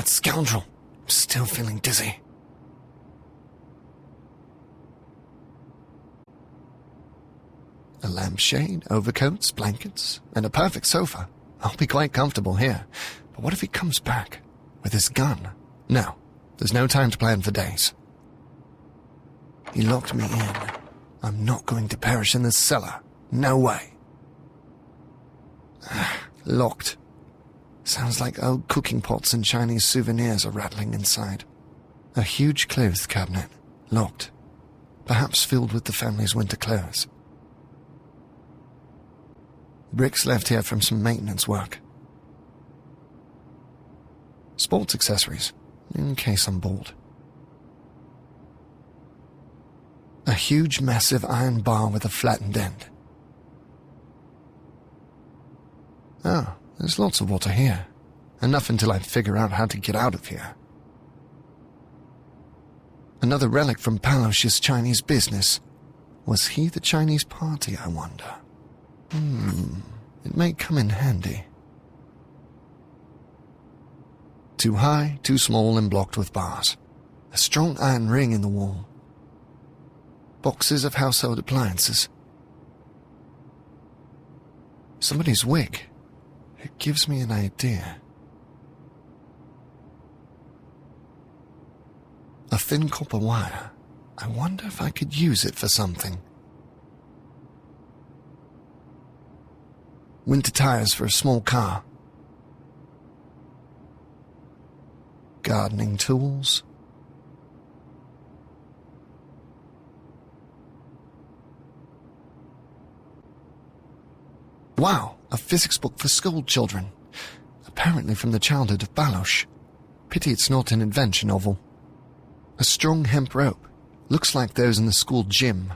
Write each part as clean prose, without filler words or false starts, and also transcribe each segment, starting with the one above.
that scoundrel. I'm still feeling dizzy. A lampshade, overcoats, blankets, and a perfect sofa. I'll be quite comfortable here. But what if he comes back with his gun? No, there's no time to plan for days. He locked me in. I'm not going to perish in this cellar. No way. Locked. Sounds like old cooking pots and Chinese souvenirs are rattling inside. A huge clothes cabinet, locked. Perhaps filled with the family's winter clothes. Bricks left here from some maintenance work. Sports accessories, in case I'm bored. A huge, massive iron bar with a flattened end. Oh, there's lots of water here. Enough until I figure out how to get out of here. Another relic from Palosh's Chinese business. Was he the Chinese party, I wonder? It may come in handy. Too high, too small, and blocked with bars. A strong iron ring in the wall. Boxes of household appliances. Somebody's wig. It gives me an idea. A thin copper wire. I wonder if I could use it for something. Winter tires for a small car. Gardening tools. Wow, a physics book for school children. Apparently from the childhood of Balosh. Pity it's not an adventure novel. A strong hemp rope. Looks like those in the school gym.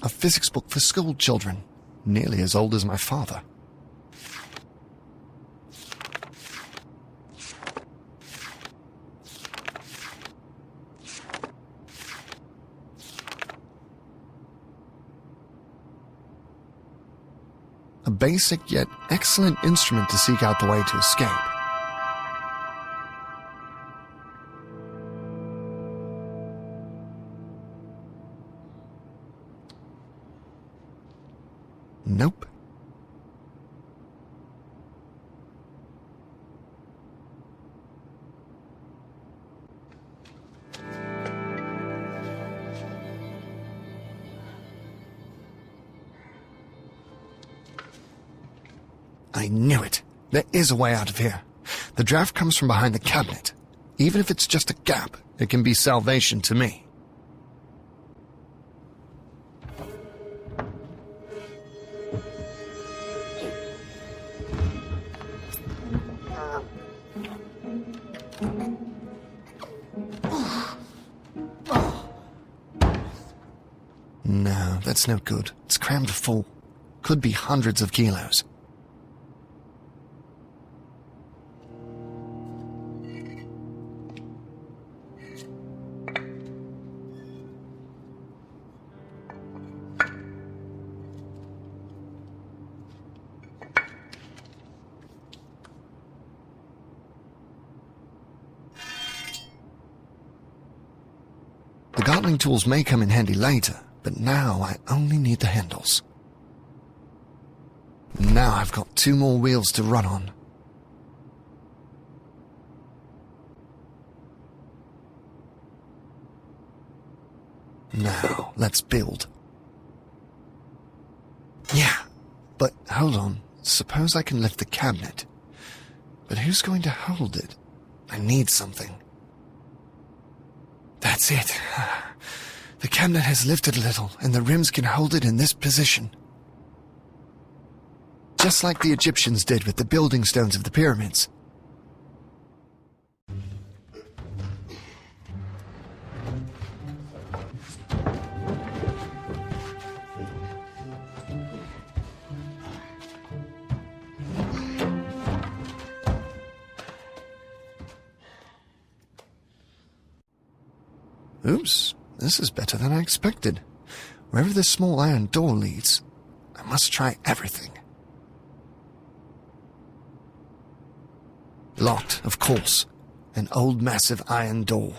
A physics book for school children. Nearly as old as my father. A basic yet excellent instrument to seek out the way to escape. Nope. I knew it. There is a way out of here. The draft comes from behind the cabinet. Even if it's just a gap, it can be salvation to me. No, that's no good. It's crammed full. Could be hundreds of kilos. The gardening tools may come in handy later, but now I only need the handles. Now I've got 2 more wheels to run on. Now, let's build. Yeah, but hold on. Suppose I can lift the cabinet. But who's going to hold it? I need something. That's it. The cabinet has lifted a little, and the rims can hold it in this position. Just like the Egyptians did with the building stones of the pyramids. Oops, this is better than I expected. Wherever this small iron door leads, I must try everything. Locked, of course. An old massive iron door.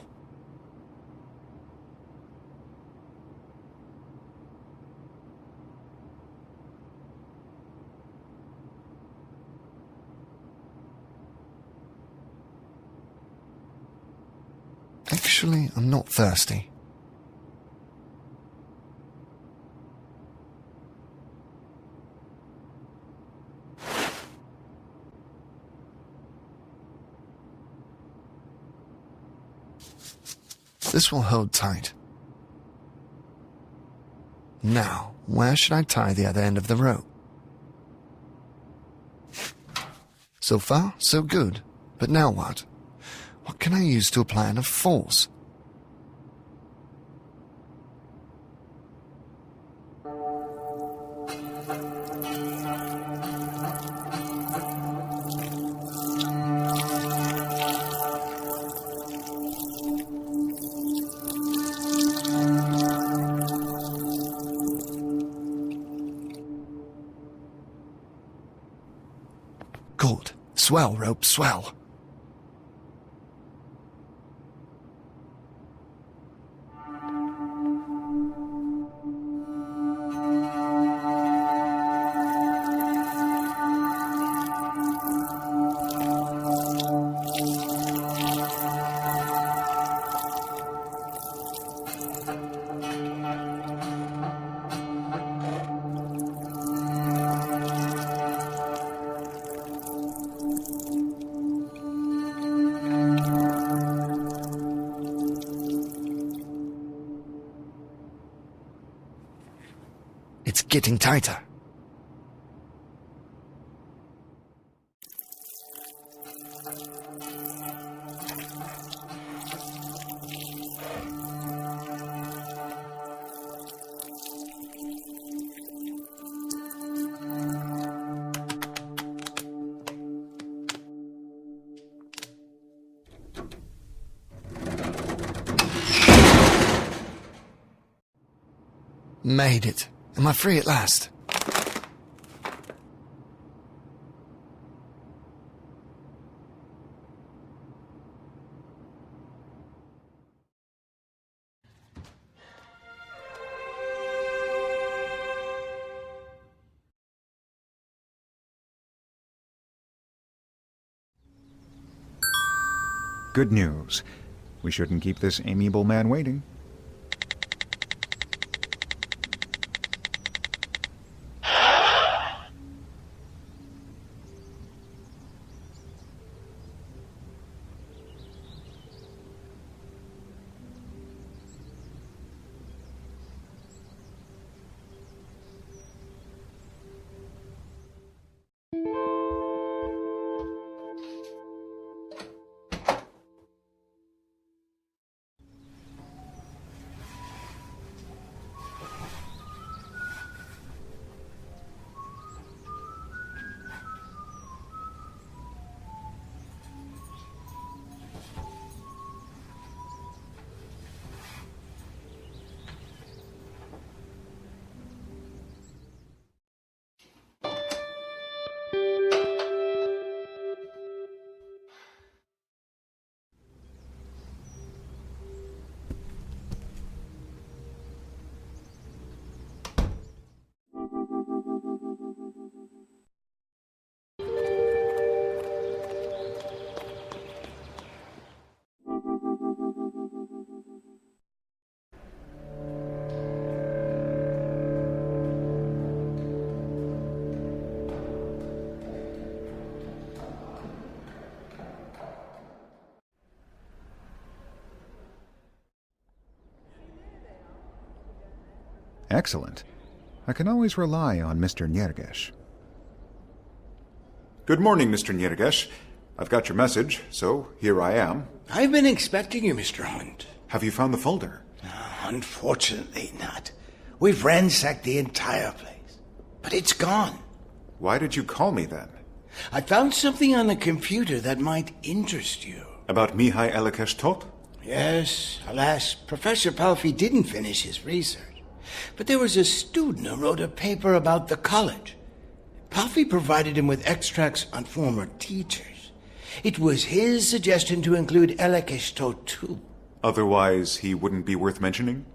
Actually, I'm not thirsty. This will hold tight. Now, where should I tie the other end of the rope? So far, so good. But now what? What can I use to apply enough force? Good. Swell, rope, swell. It's getting tighter. Made it. Am I free at last? Good news. We shouldn't keep this amiable man waiting. Excellent. I can always rely on Mr. Nyergesh. Good morning, Mr. Nyergesh. I've got your message, so here I am. I've been expecting you, Mr. Hunt. Have you found the folder? Unfortunately not. We've ransacked the entire place, but it's gone. Why did you call me then? I found something on the computer that might interest you. About Mihai Elikesh Tot? Yes, alas, Professor Palfi didn't finish his research. But there was a student who wrote a paper about the college. Palfi provided him with extracts on former teachers. It was his suggestion to include Elekeshto too. Otherwise, he wouldn't be worth mentioning?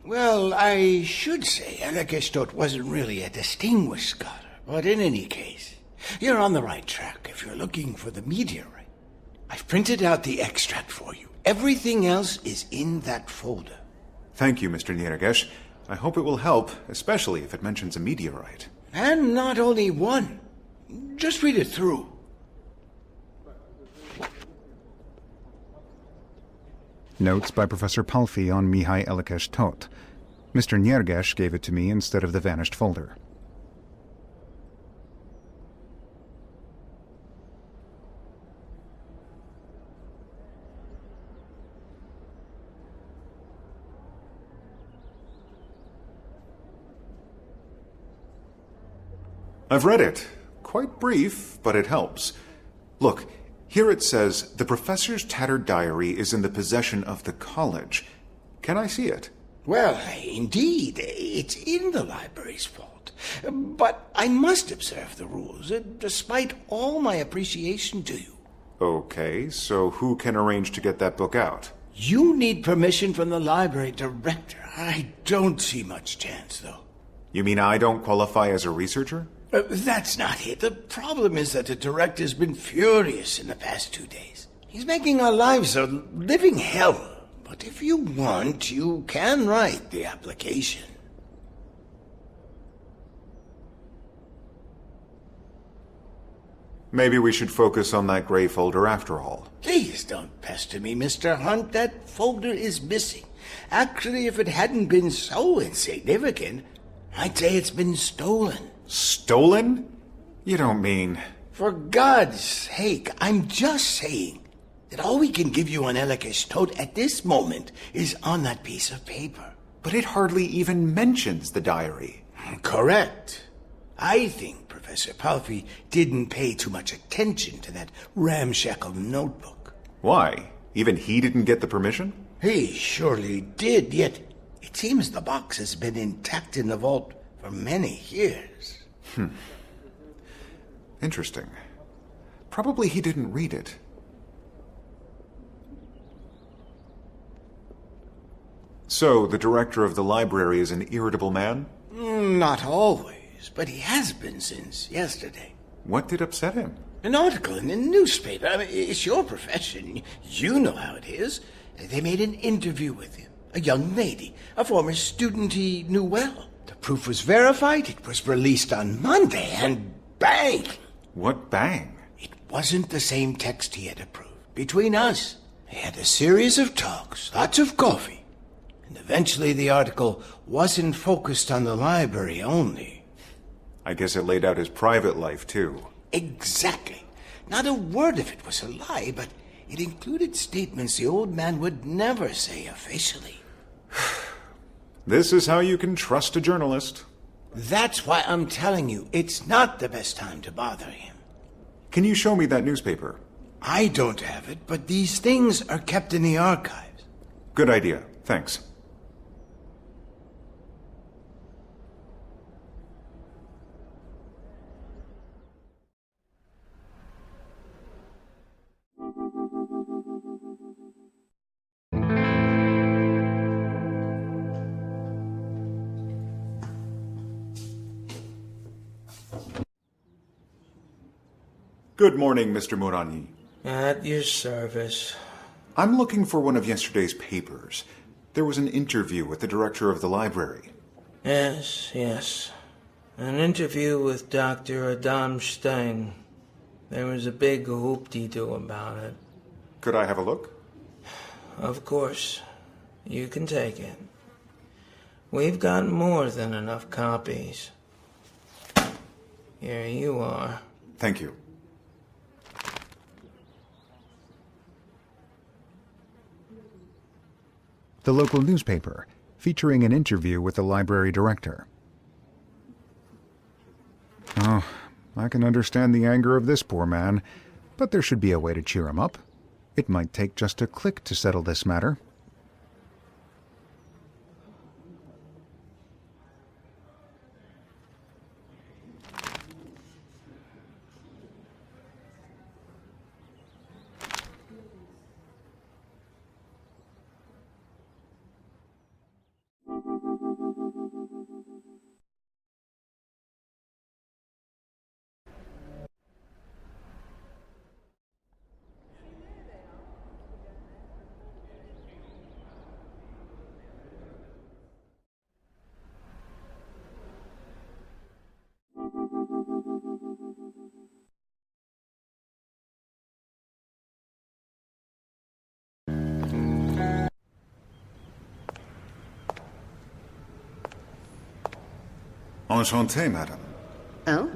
Well, I should say Elekeshtot wasn't really a distinguished scholar, but in any case, you're on the right track if you're looking for the meteorite. I've printed out the extract for you. Everything else is in that folder. Thank you, Mr. Niragesh. I hope it will help, especially if it mentions a meteorite. And not only one. Just read it through. Notes by Professor Palfi on Mihai Elekesh Tot. Mr. Niergesh gave it to me instead of the vanished folder. I've read it. Quite brief, but it helps. Look, here it says, the professor's tattered diary is in the possession of the college. Can I see it? Well, indeed, it's in the library's vault. But I must observe the rules, despite all my appreciation to you. Okay, so who can arrange to get that book out? You need permission from the library director. I don't see much chance, though. You mean I don't qualify as a researcher? That's not it. The problem is that the director's been furious in the past 2 days. He's making our lives a living hell. But if you want, you can write the application. Maybe we should focus on that gray folder after all. Please don't pester me, Mr. Hunt. That folder is missing. Actually, if it hadn't been so insignificant, I'd say it's been stolen. Stolen? You don't mean... For God's sake, I'm just saying that all we can give you on Elekesh Tot at this moment is on that piece of paper. But it hardly even mentions the diary. Correct. I think Professor Palfi didn't pay too much attention to that ramshackle notebook. Why? Even he didn't get the permission? He surely did, yet it seems the box has been intact in the vault for many years. Interesting. Probably he didn't read it. So, the director of the library is an irritable man? Not always, but he has been since yesterday. What did upset him? An article in the newspaper. I mean, it's your profession. You know how it is. They made an interview with him. A young lady, a former student he knew well. The proof was verified. It was released on Monday, and bang! What bang? It wasn't the same text he had approved. Between us, they had a series of talks, lots of coffee. And eventually the article wasn't focused on the library only. I guess it laid out his private life, too. Exactly. Not a word of it was a lie, but it included statements the old man would never say officially. This is how you can trust a journalist. That's why I'm telling you, it's not the best time to bother him. Can you show me that newspaper? I don't have it, but these things are kept in the archives. Good idea. Thanks. Good morning, Mr. Morani. At your service. I'm looking for one of yesterday's papers. There was an interview with the director of the library. Yes. An interview with Dr. Adam Stein. There was a big hoop-de-doo about it. Could I have a look? Of course. You can take it. We've got more than enough copies. Here you are. Thank you. The local newspaper, featuring an interview with the library director. Oh, I can understand the anger of this poor man, but there should be a way to cheer him up. It might take just a click to settle this matter. Enchanté, madame. Oh,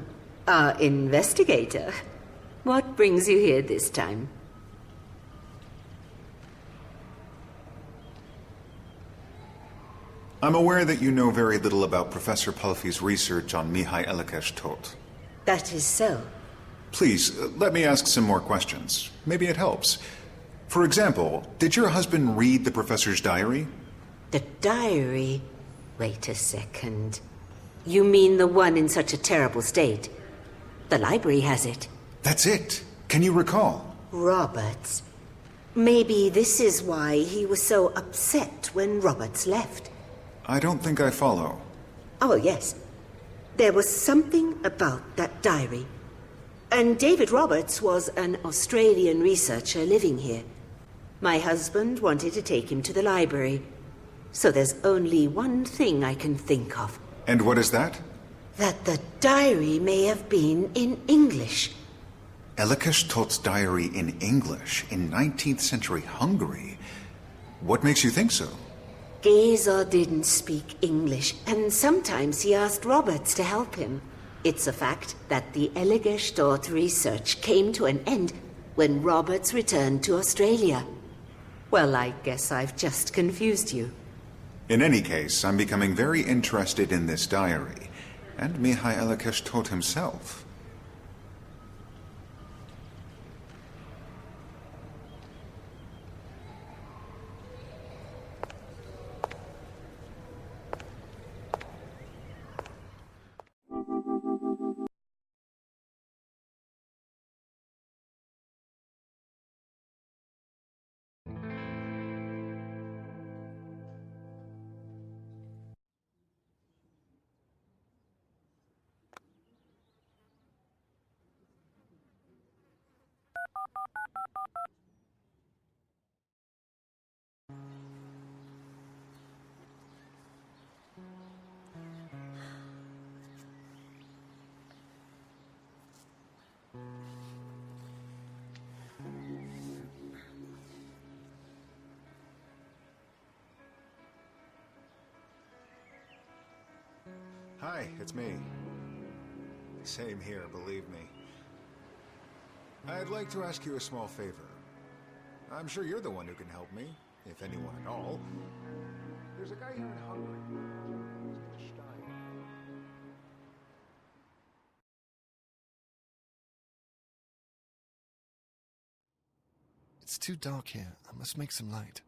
our investigator. What brings you here this time? I'm aware that you know very little about Professor Palfi's research on Mihai Elekes-Tot. That is so. Please, let me ask some more questions. Maybe it helps. For example, did your husband read the professor's diary? The diary? Wait a second. You mean the one in such a terrible state? The library has it. That's it. Can you recall? Roberts. Maybe this is why he was so upset when Roberts left. I don't think I follow. Oh, yes. There was something about that diary. And David Roberts was an Australian researcher living here. My husband wanted to take him to the library. So there's only one thing I can think of. And what is that? That the diary may have been in English. Elekes-Tot's diary in English in 19th century Hungary? What makes you think so? Gezer didn't speak English, and sometimes he asked Roberts to help him. It's a fact that the Elekes-Tot research came to an end when Roberts returned to Australia. Well, I guess I've just confused you. In any case, I'm becoming very interested in this diary, and Mihai Elekes-Tot himself. Hi, it's me. Same here, believe me. I'd like to ask you a small favor. I'm sure you're the one who can help me, if anyone at all. There's a guy here in Hungary. Mr. Stein. It's too dark here. I must make some light.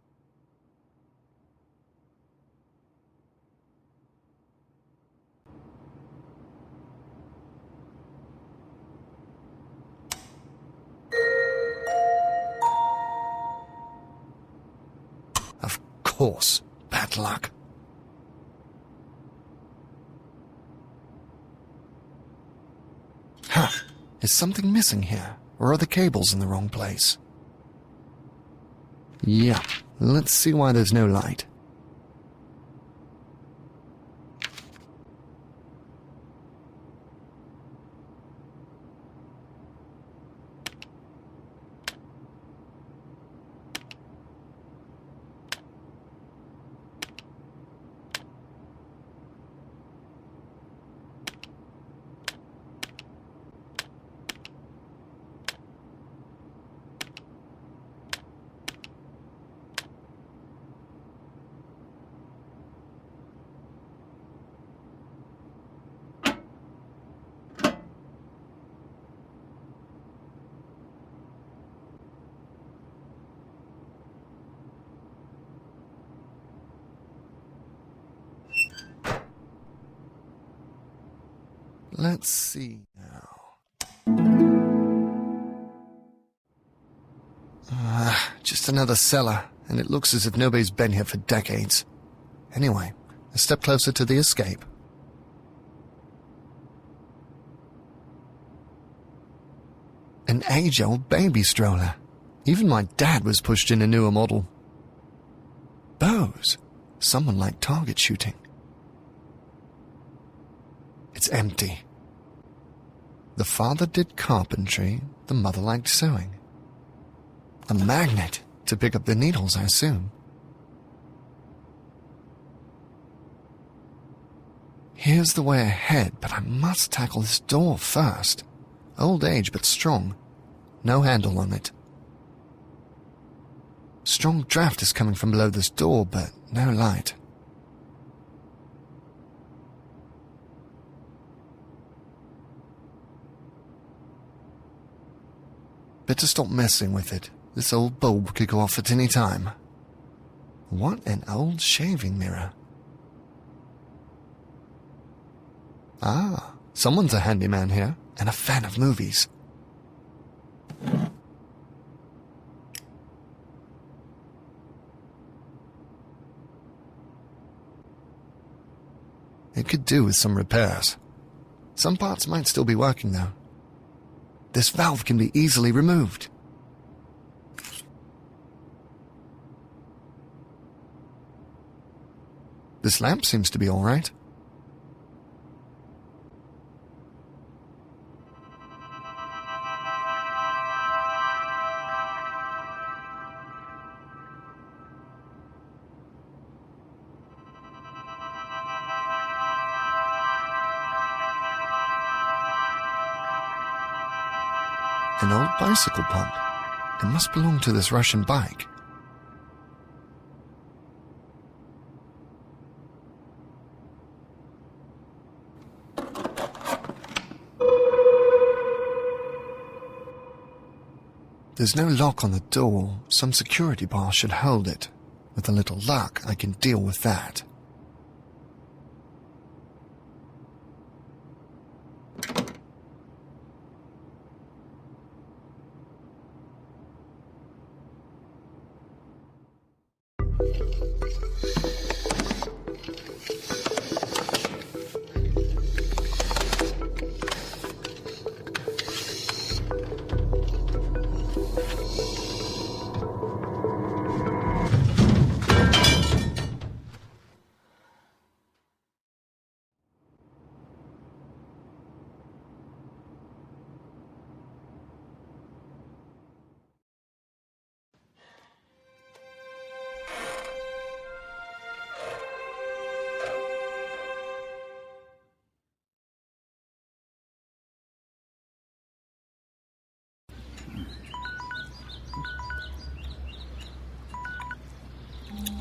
Of course. Bad luck. Huh. Is something missing here? Or are the cables in the wrong place? Yeah. Let's see why there's no light. Let's see now. Just another cellar, and it looks as if nobody's been here for decades. Anyway, a step closer to the escape. An age-old baby stroller. Even my dad was pushed in a newer model. Bows. Someone liked target shooting. It's empty. The father did carpentry, the mother liked sewing. A magnet to pick up the needles, I assume. Here's the way ahead, but I must tackle this door first. Old age, but strong. No handle on it. Strong draft is coming from below this door, but no light. Better stop messing with it. This old bulb could go off at any time. What an old shaving mirror. Ah, someone's a handyman here, and a fan of movies. It could do with some repairs. Some parts might still be working, though. This valve can be easily removed. This lamp seems to be all right. An old bicycle pump. It must belong to this Russian bike. There's no lock on the door. Some security bar should hold it. With a little luck, I can deal with that.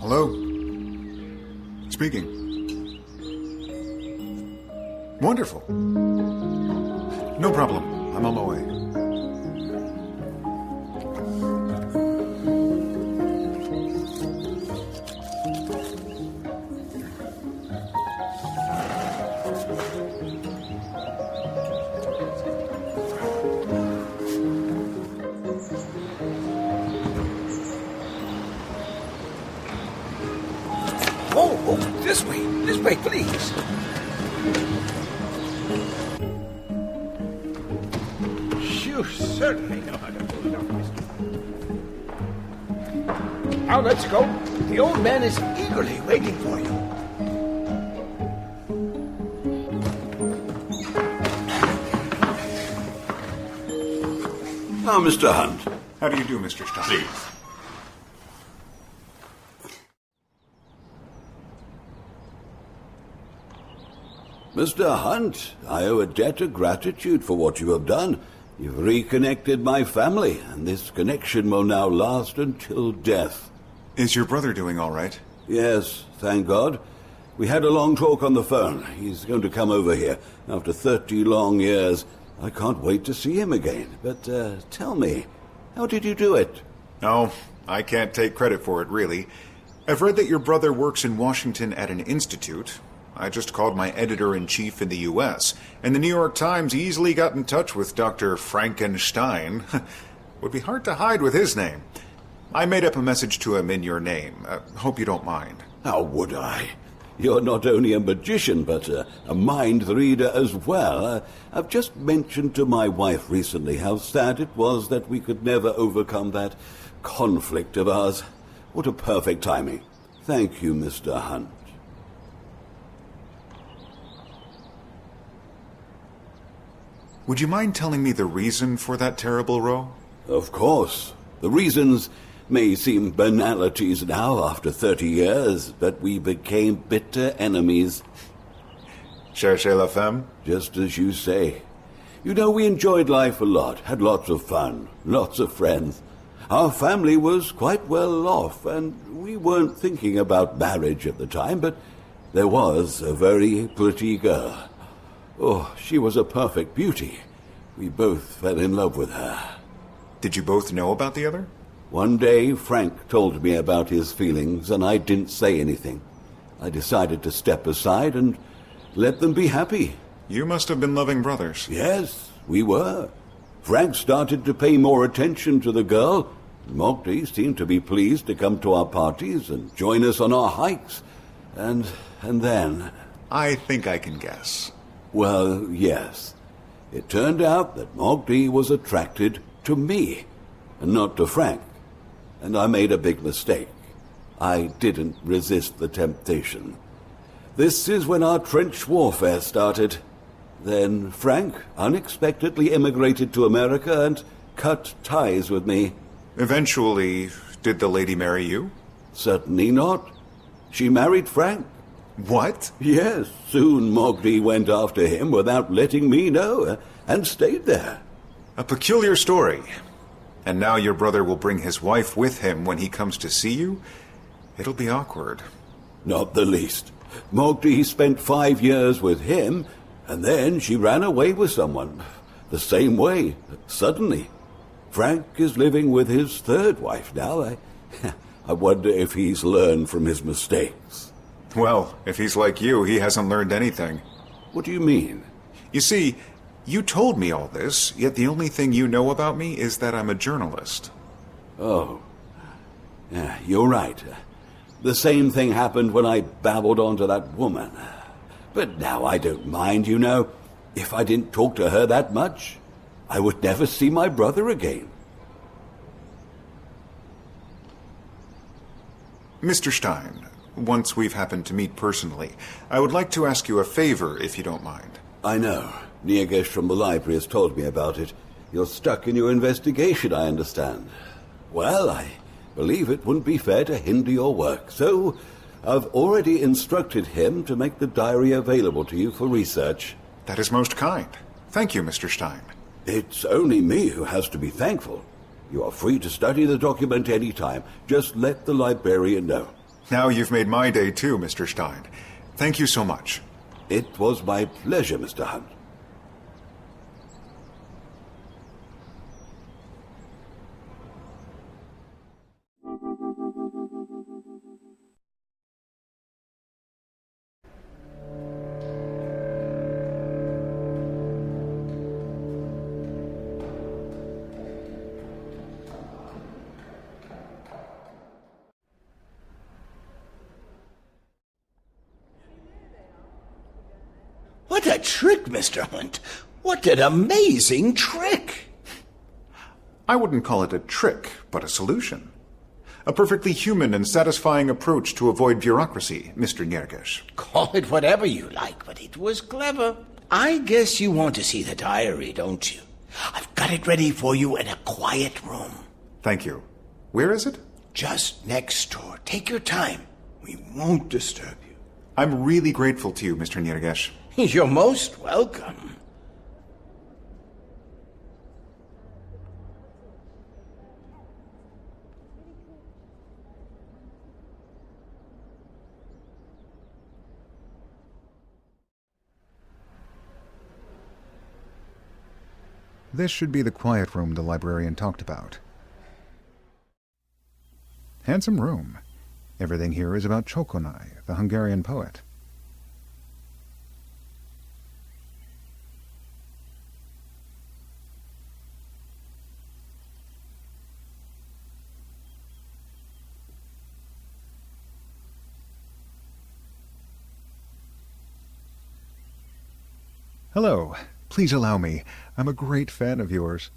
Hello? Speaking. Wonderful. No problem. I'm on my way. Oh, this way, please. You certainly know how to pull it off, mister. Now let's go. The old man is eagerly waiting for you. Ah, Mr. Hunt. How do you do, Mr. Stein? Please. Mr. Hunt, I owe a debt of gratitude for what you have done. You've reconnected my family, and this connection will now last until death. Is your brother doing all right? Yes, thank God. We had a long talk on the phone. He's going to come over here after 30 long years. I can't wait to see him again. But tell me, how did you do it? Oh, I can't take credit for it, really. I've read that your brother works in Washington at an institute. I just called my editor-in-chief in the U.S., and the New York Times easily got in touch with Dr. Frankenstein. Would be hard to hide with his name. I made up a message to him in your name. Hope you don't mind. How would I? You're not only a magician, but a mind reader as well. I've just mentioned to my wife recently how sad it was that we could never overcome that conflict of ours. What a perfect timing. Thank you, Mr. Hunt. Would you mind telling me the reason for that terrible row? Of course. The reasons may seem banalities now after 30 years, but we became bitter enemies. Cherchez la femme? Just as you say. You know, we enjoyed life a lot, had lots of fun, lots of friends. Our family was quite well off, and we weren't thinking about marriage at the time, but there was a very pretty girl. Oh, she was a perfect beauty. We both fell in love with her. Did you both know about the other? One day, Frank told me about his feelings, and I didn't say anything. I decided to step aside and let them be happy. You must have been loving brothers. Yes, we were. Frank started to pay more attention to the girl. Mogdy seemed to be pleased to come to our parties and join us on our hikes. And then... I think I can guess. Well, yes. It turned out that Mogdy was attracted to me, and not to Frank. And I made a big mistake. I didn't resist the temptation. This is when our trench warfare started. Then Frank unexpectedly immigrated to America and cut ties with me. Eventually, did the lady marry you? Certainly not. She married Frank. What? Yes, soon Mogdy went after him without letting me know, and stayed there. A peculiar story. And now your brother will bring his wife with him when he comes to see you? It'll be awkward. Not the least. Mogdy spent 5 years with him, and then she ran away with someone. The same way, suddenly. Frank is living with his third wife now. I wonder if he's learned from his mistakes. Well, if he's like you, he hasn't learned anything. What do you mean? You see, you told me all this, yet the only thing you know about me is that I'm a journalist. Oh. Yeah, you're right. The same thing happened when I babbled onto that woman. But now I don't mind, you know. If I didn't talk to her that much, I would never see my brother again. Mr. Stein, once we've happened to meet personally, I would like to ask you a favor, if you don't mind. I know. Niegesh from the library has told me about it. You're stuck in your investigation, I understand. Well, I believe it wouldn't be fair to hinder your work, so I've already instructed him to make the diary available to you for research. That is most kind. Thank you, Mr. Stein. It's only me who has to be thankful. You are free to study the document any time. Just let the librarian know. Now you've made my day too, Mr. Stein. Thank you so much. It was my pleasure, Mr. Hunt. What a trick, Mr. Hunt. What an amazing trick. I wouldn't call it a trick, but a solution. A perfectly human and satisfying approach to avoid bureaucracy, Mr. Niergesh. Call it whatever you like, but it was clever. I guess you want to see the diary, don't you? I've got it ready for you in a quiet room. Thank you. Where is it? Just next door. Take your time. We won't disturb you. I'm really grateful to you, Mr. Niergesh. You're most welcome. This should be the quiet room the librarian talked about. Handsome room. Everything here is about Csokonai, the Hungarian poet. Hello. Please allow me. I'm a great fan of yours.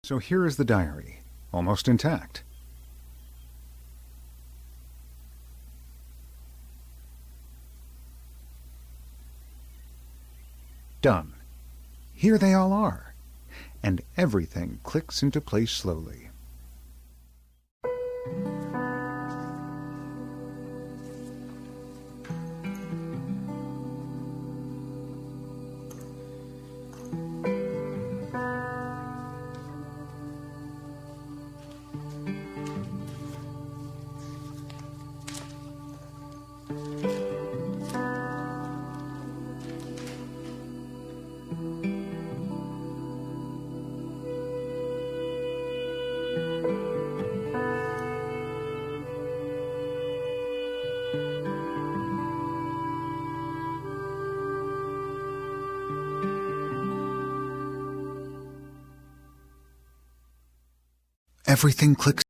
So here is the diary, almost intact. Done. Here they all are, and everything clicks into place slowly. Everything clicks.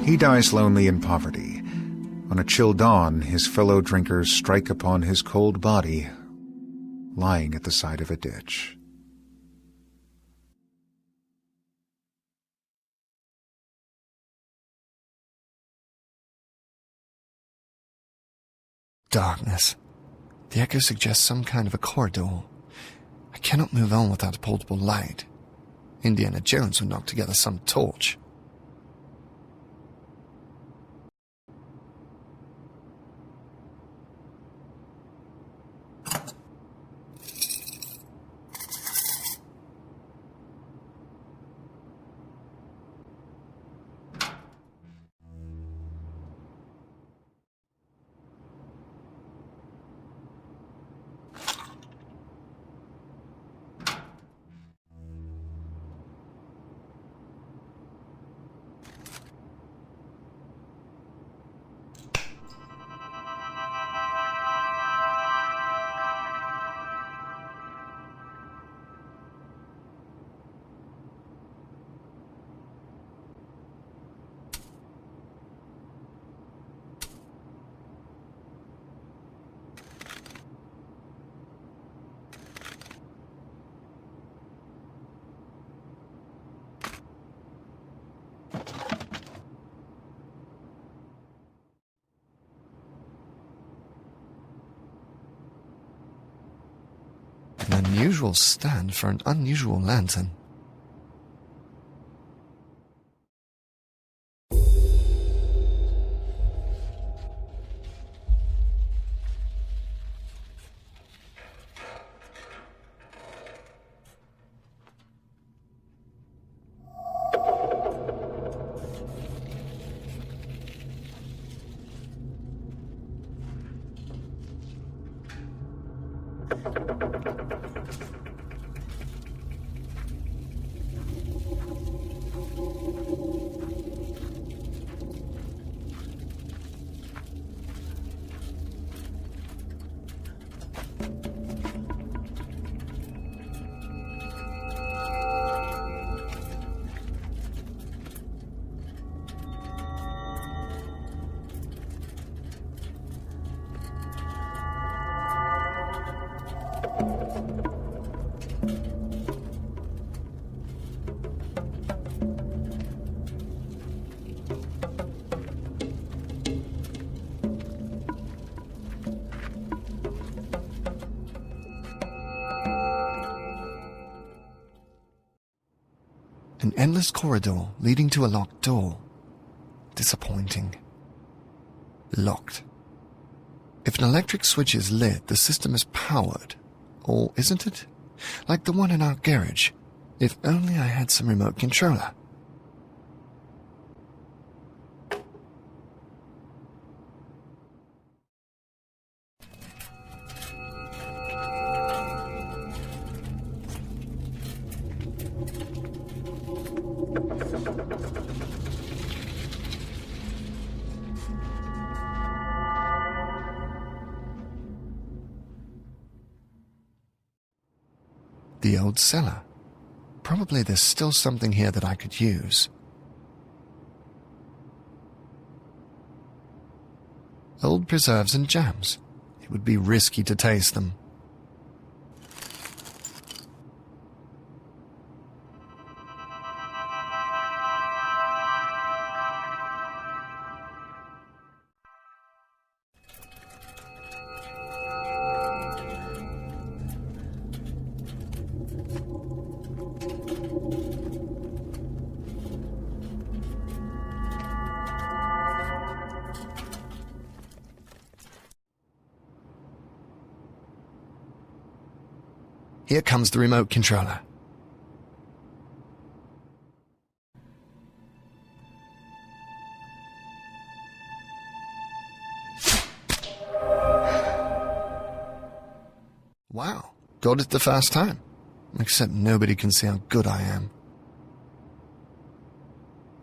He dies lonely in poverty. On a chill dawn, his fellow drinkers strike upon his cold body, lying at the side of a ditch. Darkness. The echo suggests some kind of a corridor. I cannot move on without a portable light. Indiana Jones would knock together some torch. An unusual stand for an unusual lantern. An endless corridor leading to a locked door. Disappointing. Locked. If an electric switch is lit, the system is powered. Or isn't it? Like the one in our garage. If only I had some remote controller. The old cellar. Probably there's still something here that I could use. Old preserves and jams. It would be risky to taste them. Here comes the remote controller. Wow, got it the first time. Except nobody can see how good I am.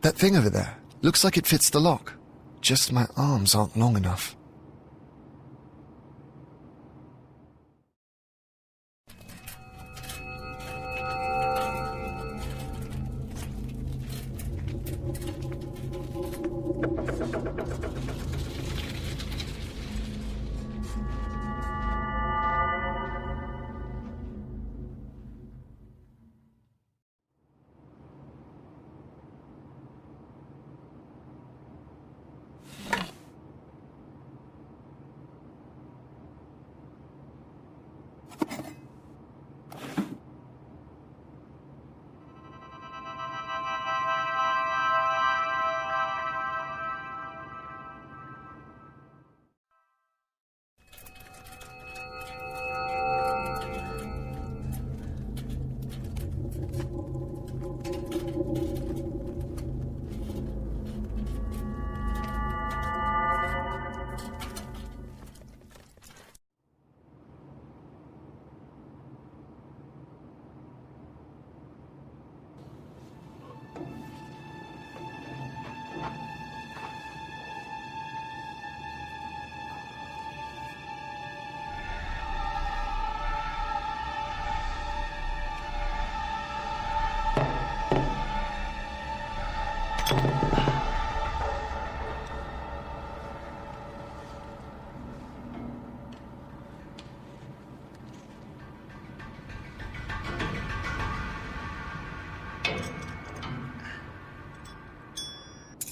That thing over there, looks like it fits the lock. Just my arms aren't long enough.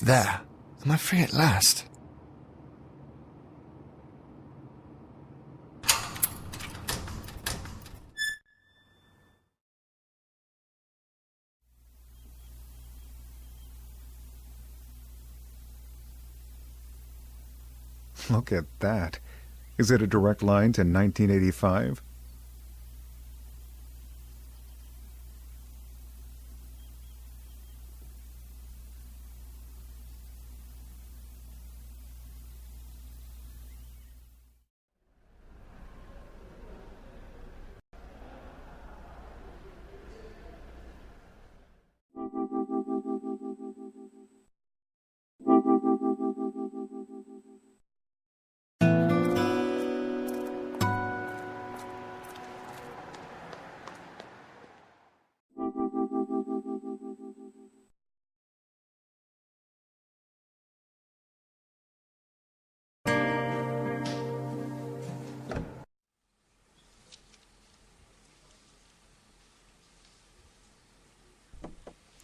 There. Am I free at last? Look at that. Is it a direct line to 1985?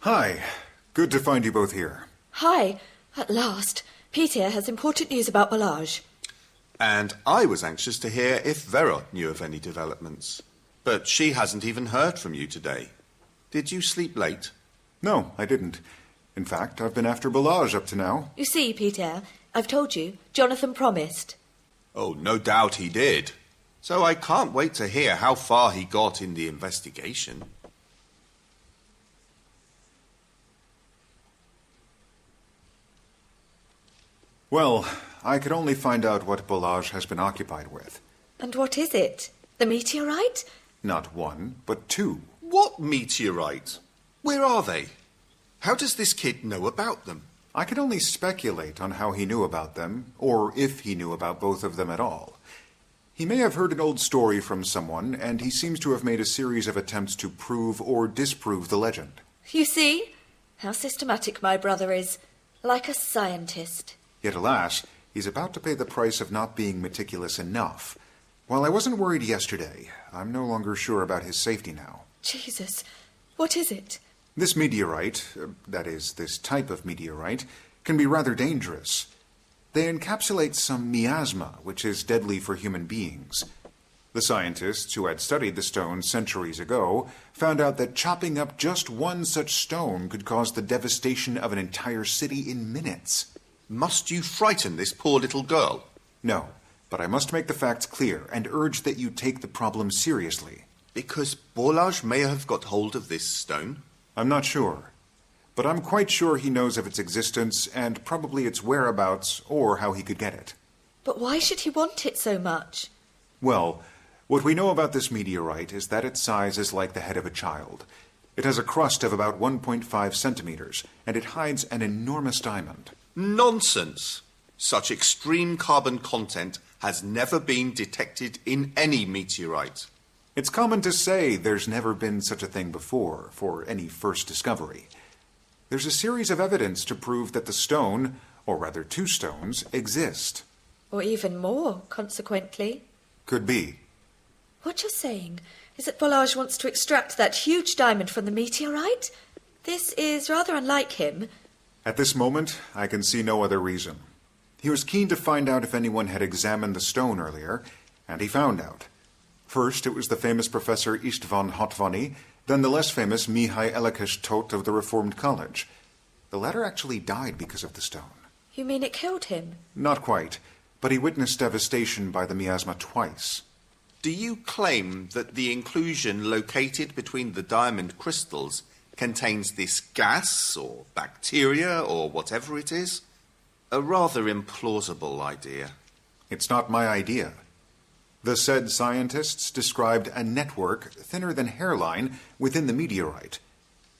Hi. Good to find you both here. Hi. At last. Peter has important news about Balazs. And I was anxious to hear if Vera knew of any developments. But she hasn't even heard from you today. Did you sleep late? No, I didn't. In fact, I've been after Balazs up to now. You see, Peter, I've told you. Jonathan promised. Oh, no doubt he did. So I can't wait to hear how far he got in the investigation. Well, I could only find out what Balazs has been occupied with. And what is it? The meteorite? Not one, but two. What meteorite? Where are they? How does this kid know about them? I can only speculate on how he knew about them, or if he knew about both of them at all. He may have heard an old story from someone, and he seems to have made a series of attempts to prove or disprove the legend. You see? How systematic my brother is. Like a scientist. Yet alas, he's about to pay the price of not being meticulous enough. While I wasn't worried yesterday, I'm no longer sure about his safety now. Jesus. What is it? This meteorite, that is, this type of meteorite, can be rather dangerous. They encapsulate some miasma, which is deadly for human beings. The scientists who had studied the stone centuries ago found out that chopping up just one such stone could cause the devastation of an entire city in minutes. Must you frighten this poor little girl? No, but I must make the facts clear and urge that you take the problem seriously. Because Balazs may have got hold of this stone? I'm not sure, but I'm quite sure he knows of its existence and probably its whereabouts or how he could get it. But why should he want it so much? Well, what we know about this meteorite is that its size is like the head of a child. It has a crust of about 1.5 centimeters, and it hides an enormous diamond. Nonsense! Such extreme carbon content has never been detected in any meteorite. It's common to say there's never been such a thing before for any first discovery. There's a series of evidence to prove that the stone, or rather two stones, exist. Or even more, consequently. Could be. What you're saying is that Balazs wants to extract that huge diamond from the meteorite? This is rather unlike him. At this moment, I can see no other reason. He was keen to find out if anyone had examined the stone earlier, and he found out. First, it was the famous Professor István Hatvany, then the less famous Mihály Elekes of the Reformed College. The latter actually died because of the stone. You mean it killed him? Not quite, but he witnessed devastation by the miasma twice. Do you claim that the inclusion located between the diamond crystals contains this gas, or bacteria, or whatever it is? A rather implausible idea. It's not my idea. The said scientists described a network thinner than hairline within the meteorite.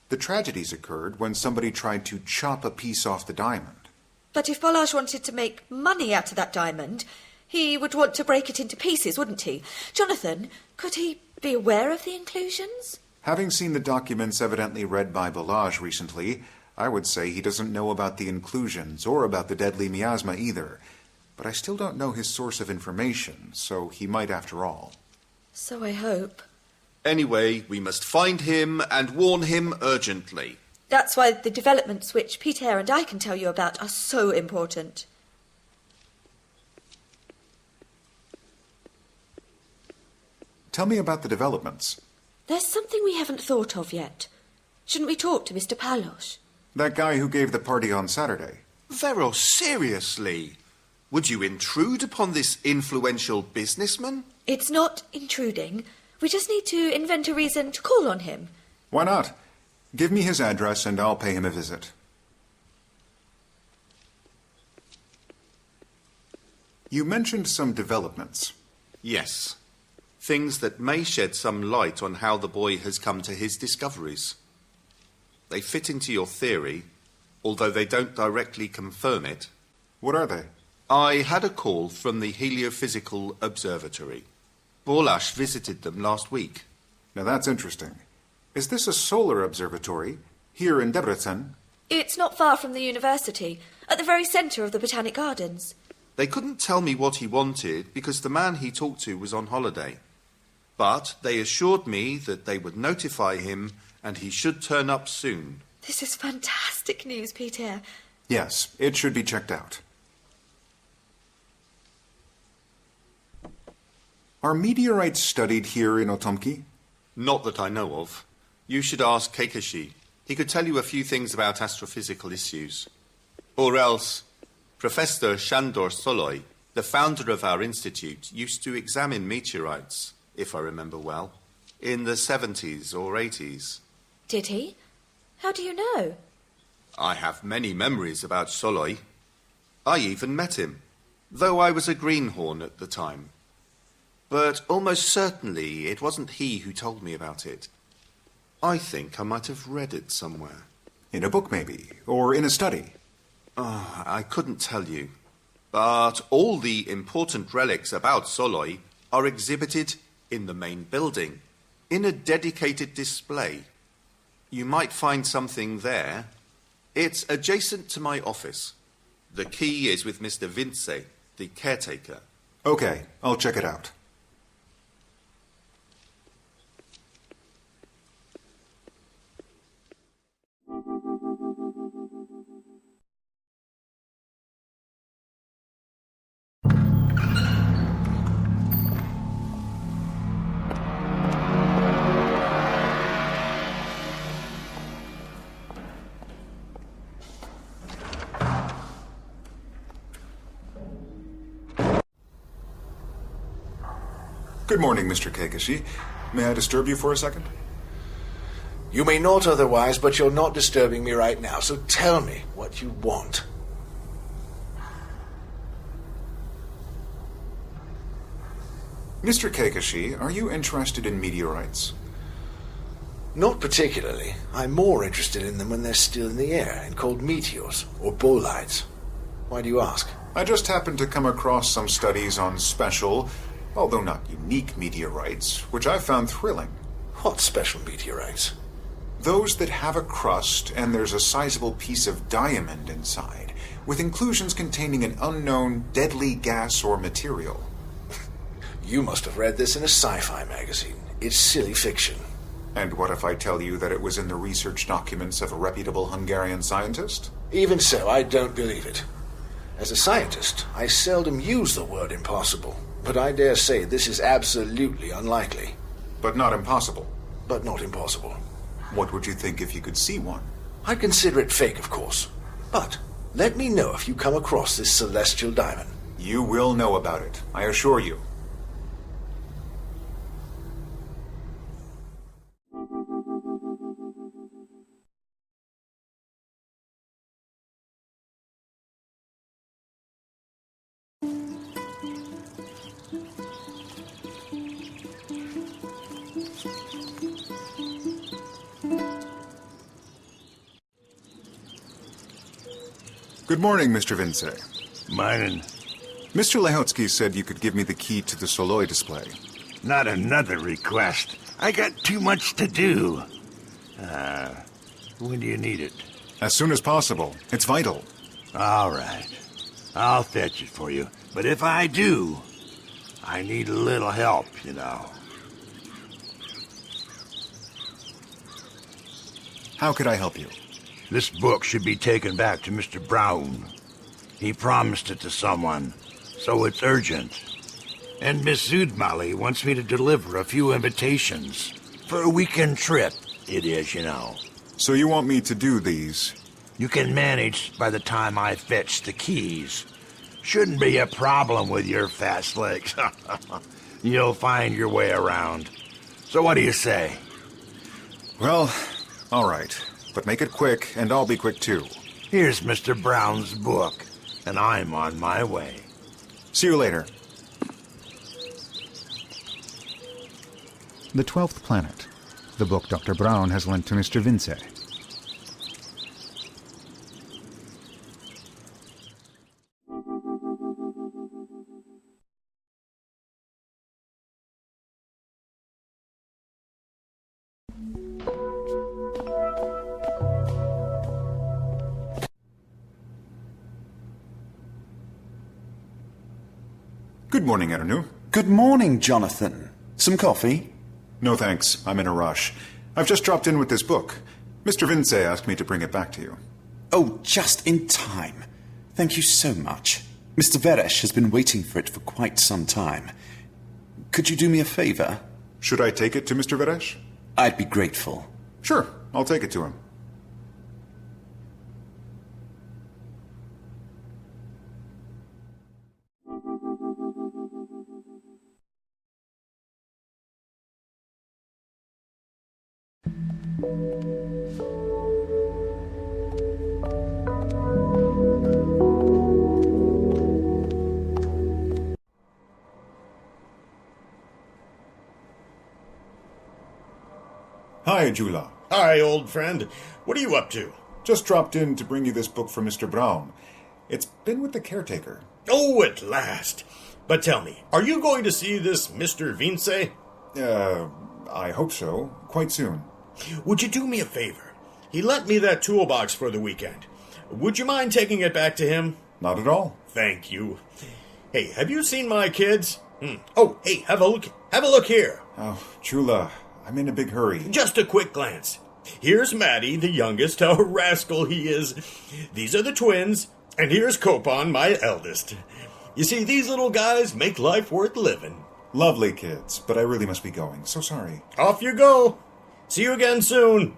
The tragedies occurred when somebody tried to chop a piece off the diamond. But if Balazs wanted to make money out of that diamond, he would want to break it into pieces, wouldn't he? Jonathan, could he be aware of the inclusions? Having seen the documents evidently read by Balazs recently, I would say he doesn't know about the inclusions or about the deadly miasma either. But I still don't know his source of information, so he might after all. So I hope. Anyway, we must find him and warn him urgently. That's why the developments which Peter and I can tell you about are so important. Tell me about the developments. There's something we haven't thought of yet. Shouldn't we talk to Mr. Palos? That guy who gave the party on Saturday. Vero, seriously? Would you intrude upon this influential businessman? It's not intruding. We just need to invent a reason to call on him. Why not? Give me his address and I'll pay him a visit. You mentioned some developments. Yes. Things that may shed some light on how the boy has come to his discoveries. They fit into your theory, although they don't directly confirm it. What are they? I had a call from the Heliophysical Observatory. Borlash visited them last week. Now that's interesting. Is this a solar observatory here in Debrecen? It's not far from the university, at the very centre of the Botanic Gardens. They couldn't tell me what he wanted because the man he talked to was on holiday. But they assured me that they would notify him and he should turn up soon. This is fantastic news, Peter. Yes, it should be checked out. Are meteorites studied here in Otomki? Not that I know of. You should ask Keikashi. He could tell you a few things about astrophysical issues. Or else, Professor Shandor Soloy, the founder of our institute, used to examine meteorites, if I remember well, in the 70s or 80s. Did he? How do you know? I have many memories about Soloy. I even met him, though I was a greenhorn at the time. But almost certainly it wasn't he who told me about it. I think I might have read it somewhere. In a book, maybe, or in a study. I couldn't tell you. But all the important relics about Soloy are exhibited in the main building, in a dedicated display. You might find something there. It's adjacent to my office. The key is with Mr. Vince, the caretaker. Okay, I'll check it out. Good morning, Mr. Keikashi. May I disturb you for a second? You may not otherwise, but you're not disturbing me right now, so tell me what you want. Mr. Keikashi, are you interested in meteorites? Not particularly. I'm more interested in them when they're still in the air and called meteors or bolides. Why do you ask? I just happened to come across some studies on special, although not unique meteorites, which I found thrilling. What special meteorites? Those that have a crust and there's a sizable piece of diamond inside, with inclusions containing an unknown deadly gas or material. You must have read this in a sci-fi magazine. It's silly fiction. And what if I tell you that it was in the research documents of a reputable Hungarian scientist? Even so, I don't believe it. As a scientist, I seldom use the word impossible, but I dare say this is absolutely unlikely. But not impossible. But not impossible. What would you think if you could see one? I'd consider it fake, of course. But let me know if you come across this celestial diamond. You will know about it, I assure you. Good morning, Mr. Vince. Morning. Mr. Lehotsky said you could give me the key to the Soloy display. Not another request. I got too much to do. When do you need it? As soon as possible. It's vital. All right. I'll fetch it for you. But if I do, I need a little help, you know. How could I help you? This book should be taken back to Mr. Brown. He promised it to someone, so it's urgent. And Miss Udmali wants me to deliver a few invitations. For a weekend trip, it is, you know. So you want me to do these? You can manage by the time I fetch the keys. Shouldn't be a problem with your fast legs. You'll find your way around. So what do you say? Well, all right. But make it quick, and I'll be quick too. Here's Mr. Brown's book, and I'm on my way. See you later. The 12th Planet. The book Dr. Brown has lent to Mr. Vince. Good morning, Eranu. Good morning, Jonathan. Some coffee? No thanks. I'm in a rush. I've just dropped in with this book. Mr. Vince asked me to bring it back to you. Oh, just in time. Thank you so much. Mr. Veresh has been waiting for it for quite some time. Could you do me a favor? Should I take it to Mr. Veresh? I'd be grateful. Sure, I'll take it to him. Hi, Jula. Hi, old friend. What are you up to? Just dropped in to bring you this book from Mr. Brown. It's been with the caretaker. Oh, at last. But tell me, are you going to see this Mr. Vince? I hope so. Quite soon. Would you do me a favor? He lent me that toolbox for the weekend. Would you mind taking it back to him? Not at all. Thank you. Hey, have you seen my kids? Oh, hey, have a look. Have a look here. Oh, Jula, I'm in a big hurry. Just a quick glance. Here's Maddie, the youngest. A rascal he is. These are the twins. And here's Copan, my eldest. You see, these little guys make life worth living. Lovely kids, but I really must be going. So sorry. Off you go. See you again soon.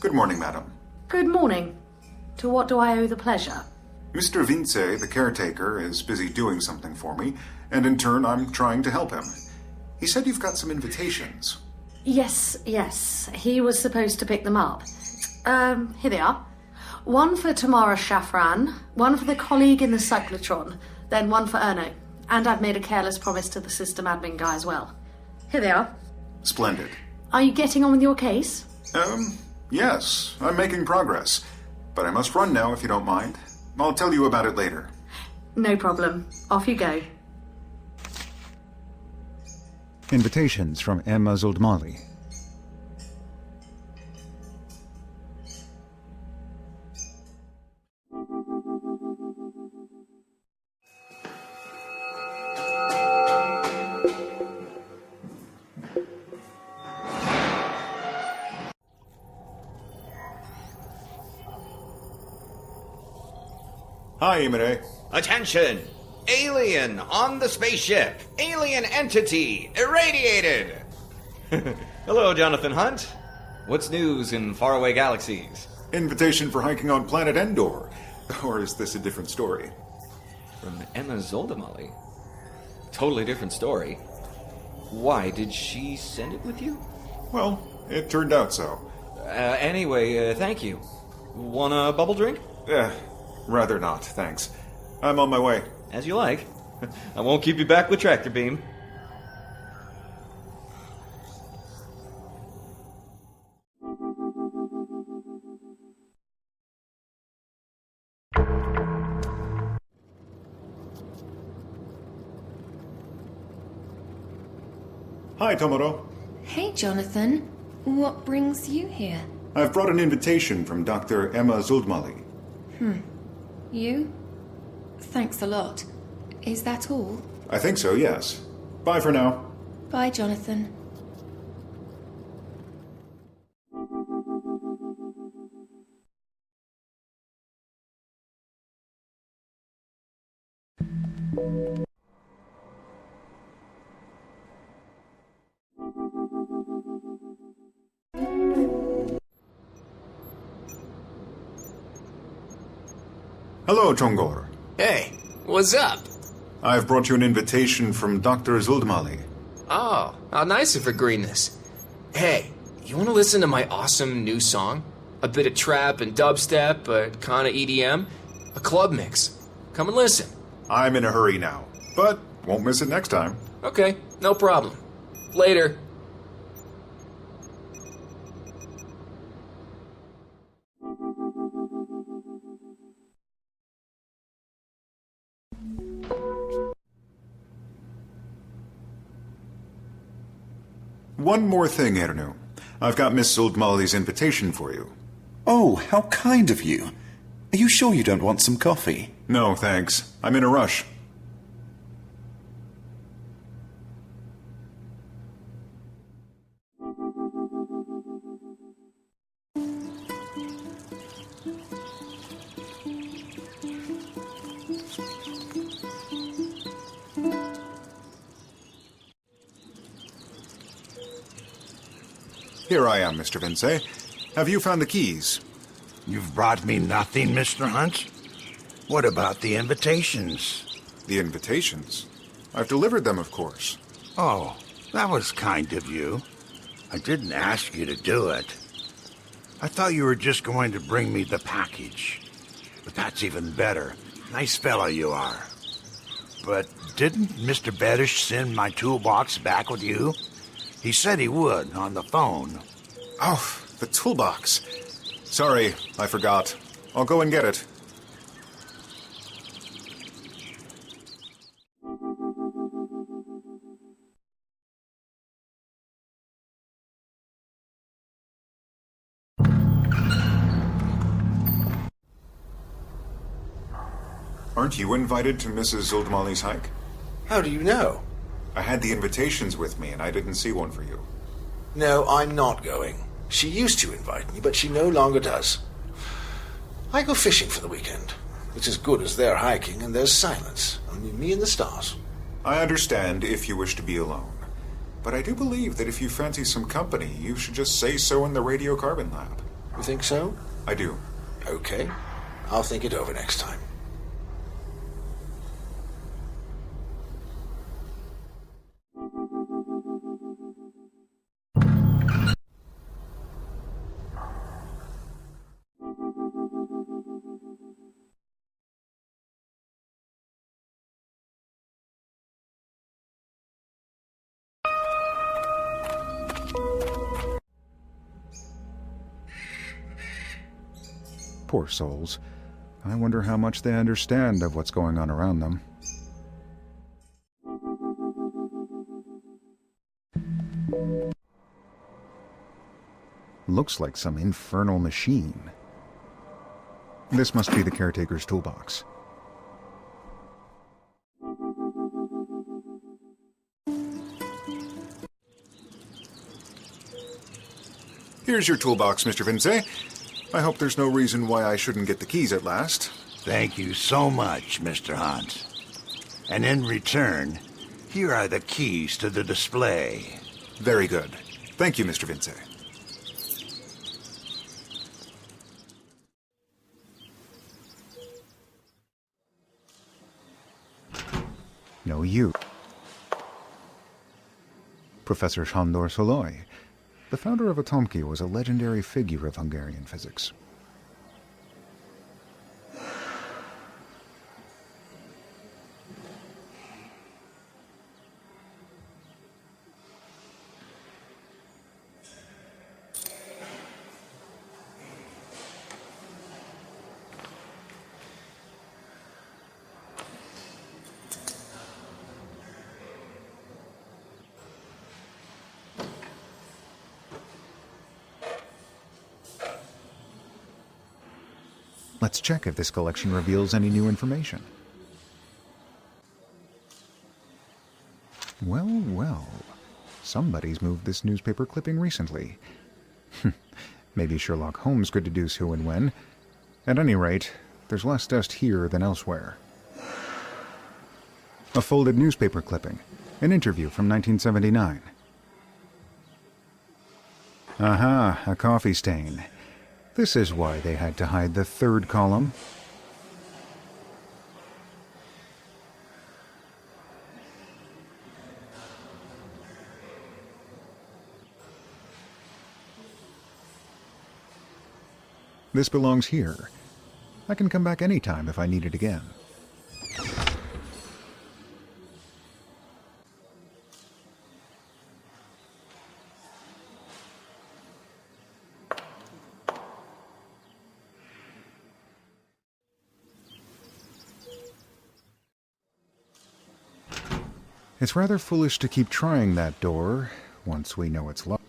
Good morning, madam. Good morning. To what do I owe the pleasure? Mr. Vince, the caretaker, is busy doing something for me, and in turn I'm trying to help him. He said you've got some invitations. Yes. He was supposed to pick them up. Here they are. One for Tamara Shafran, one for the colleague in the cyclotron, then one for Erno. And I've made a careless promise to the system admin guy as well. Here they are. Splendid. Are you getting on with your case? Yes, I'm making progress. But I must run now if you don't mind. I'll tell you about it later. No problem. Off you go. Invitations from Emma Zuldmali. Hi, Imre. Attention! Alien on the spaceship! Alien entity irradiated! Hello, Jonathan Hunt. What's news in faraway galaxies? Invitation for hiking on planet Endor. Or is this a different story? From Emma Zuldmali. Totally different story. Why, did she send it with you? Well, it turned out so. Anyway, thank you. Want a bubble drink? Rather not, thanks. I'm on my way. As you like. I won't keep you back with tractor beam. Hi, Tomoro. Hey, Jonathan. What brings you here? I've brought an invitation from Dr. Emma Zuldmali. You? Thanks a lot. Is that all? I think so, yes. Bye for now. Bye, Jonathan. Hello, Tongor. Hey, what's up? I've brought you an invitation from Dr. Zuldmali. Oh, how nice of her greenness. Hey, you want to listen to my awesome new song? A bit of trap and dubstep, but kind of EDM? A club mix. Come and listen. I'm in a hurry now, but won't miss it next time. Okay, no problem. Later. One more thing, Ernu. I've got Miss Zuldmali's invitation for you. Oh, how kind of you. Are you sure you don't want some coffee? No, thanks. I'm in a rush. Here I am, Mr. Vince. Have you found the keys? You've brought me nothing, Mr. Hunt? What about the invitations? The invitations? I've delivered them, of course. Oh, that was kind of you. I didn't ask you to do it. I thought you were just going to bring me the package. But that's even better. Nice fellow you are. But didn't Mr. Bedish send my toolbox back with you? He said he would, on the phone. Oh, the toolbox. Sorry, I forgot. I'll go and get it. Aren't you invited to Mrs. Zuldmali's hike? How do you know? I had the invitations with me, and I didn't see one for you. No, I'm not going. She used to invite me, but she no longer does. I go fishing for the weekend. It's as good as their hiking, and there's silence. Only me and the stars. I understand if you wish to be alone. But I do believe that if you fancy some company, you should just say so in the radiocarbon lab. You think so? I do. Okay. I'll think it over next time. Poor souls. I wonder how much they understand of what's going on around them. Looks like some infernal machine. This must be the caretaker's toolbox. Here's your toolbox, Mr. Vince. I hope there's no reason why I shouldn't get the keys at last. Thank you so much, Mr. Hunt. And in return, here are the keys to the display. Very good. Thank you, Mr. Vince. No, you. Professor Sándor Szalai. The founder of Atomki was a legendary figure of Hungarian physics. Let's check if this collection reveals any new information. Well, well. Somebody's moved this newspaper clipping recently. Maybe Sherlock Holmes could deduce who and when. At any rate, there's less dust here than elsewhere. A folded newspaper clipping. An interview from 1979. Aha, a coffee stain. This is why they had to hide the third column. This belongs here. I can come back anytime if I need it again. It's rather foolish to keep trying that door once we know it's locked.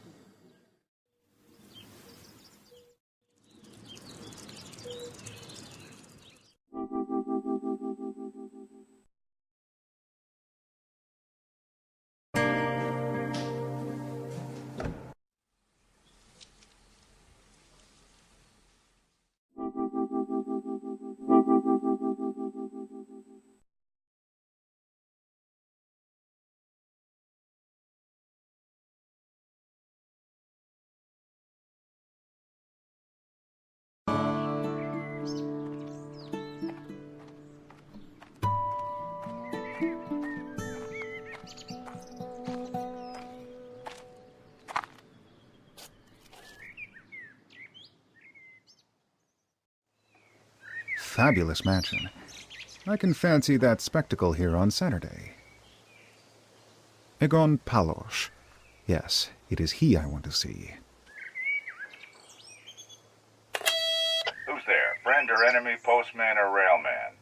Fabulous mansion. I can fancy that spectacle here on Saturday. Egon Palos. Yes, it is he I want to see. Who's there? Friend or enemy, postman or railman?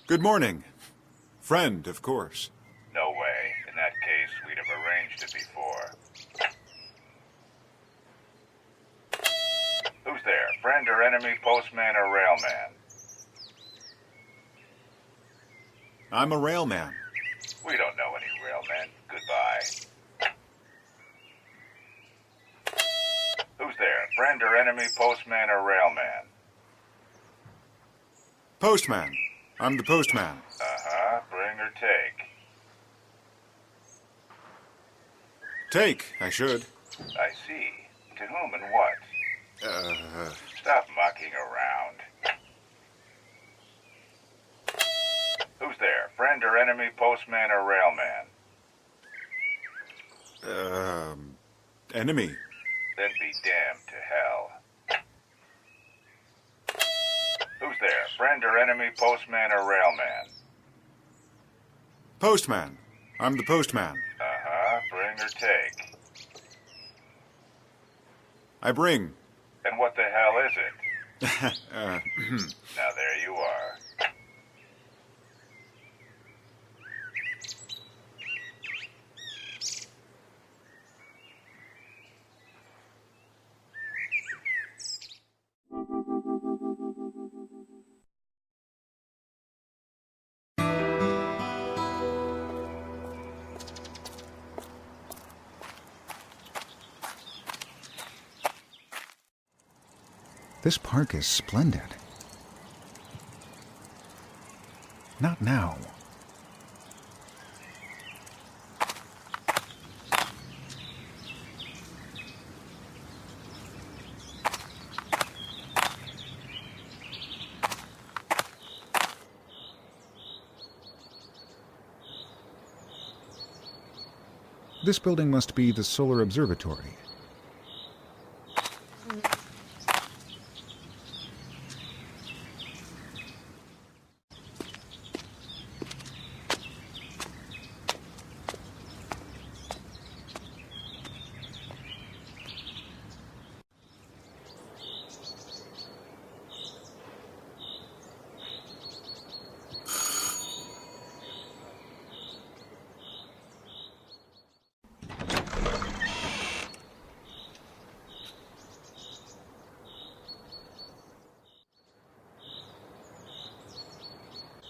Good morning. Friend, of course. No way. In that case, we'd have arranged it before. Who's there? Friend or enemy, postman or railman? I'm a railman. We don't know any railmen. Goodbye. Who's there? Friend or enemy, postman or railman? Postman. I'm the postman. Uh-huh. Bring or take? Take, I should. I see. To whom and what? Stop mucking around. Who's there? Friend or enemy, postman or railman? Enemy. Then be damned to hell. Who's there? Friend or enemy, postman or railman? Postman. I'm the postman. Uh-huh. Bring or take? I bring. And what the hell is it? Now there you are. This park is splendid. Not now. This building must be the Solar Observatory.